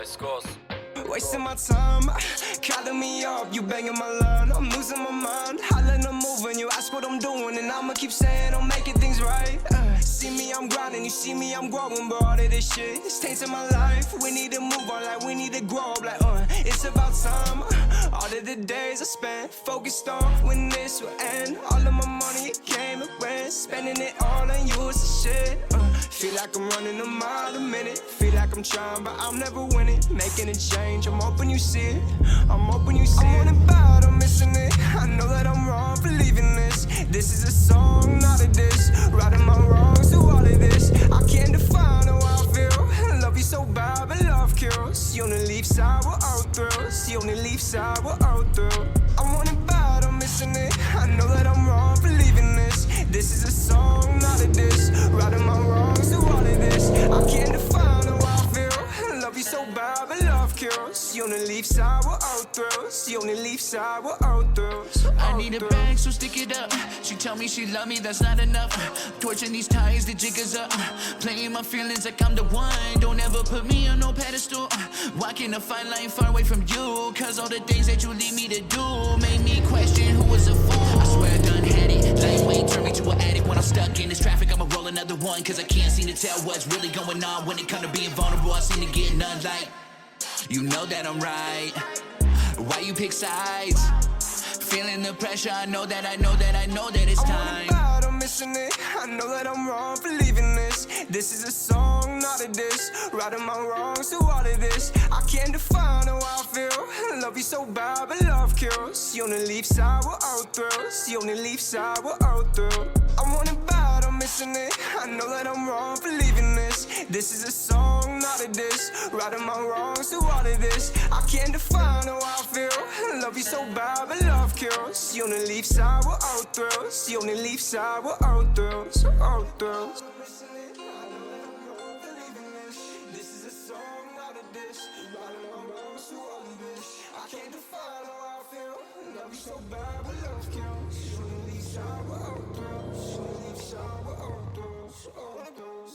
Let's go. Wasting my time, calling me up, you banging my line. I'm losing my mind, hollering, I'm moving. You ask what I'm doing, and I'ma keep saying I'm making things right. See me, I'm grinding, you see me, I'm growing. But all of this shit, it's tainting my life. We need to move on, like we need to grow up, like it's about time. All of the days I spent focused on when this will end. All of my money, it came and went, spending it all on useless shit. Feel like I'm running a mile a minute. Feel like I'm trying, but I'm never winning. Making a change, I'm hoping you see it. I'm hoping you see it. I want it bad, I'm missing it. I know that I'm wrong for leaving this. This is a song, not a diss. Righting my wrongs through all of this. I can't define how I feel. Love you so bad, but love kills. You only leave sour out thrills. You only leave sour out thrills. I want it bad, I'm missing it. I know that I'm wrong for leaving this. This is a song, not a diss. Righting my wrongs through all of this. I can't define how I feel. Love you so bad, but love kills. You only leave sour out thrills. You only leave sour out thrills. I need a bag, so stick it up. She tell me she love me, that's not enough. Torching these ties, the jiggers up. Playing my feelings like I'm the one. Don't ever put me on no pedestal. Walking a fine line far away from you. Cause all the things that you lead me to do made me question who was a fool. I swear I done had it. Lightweight turn me to an addict. When I'm stuck in this traffic, I'ma roll another one. Cause I can't seem to tell what's really going on. When it come to being vulnerable, I seem to get none like. You know that I'm right. Why you pick sides? Feeling the pressure, I know that it's time. I'm missing it. I know that I'm wrong for leaving this. This is a song, not a diss. Righting my wrongs through all of this. I can't define how I feel. Love you so bad, but love kills. You only leave sour out thrills. You only leave sour out thrills. I want it bad, I'm missing it. I know that I'm wrong for leaving this. This is a song, not a diss. Righting my wrongs through all of this. I can't define how I feel. Love you so bad, but love kills. You only leave sour out thrills. You only leave sour out thrills. Out thrills. This is a song, not a diss. Righting my wrongs through all of this. I can't define how I feel. Love you so bad, but love kills. You only leave sour out thrills. You only leave sour out thrills.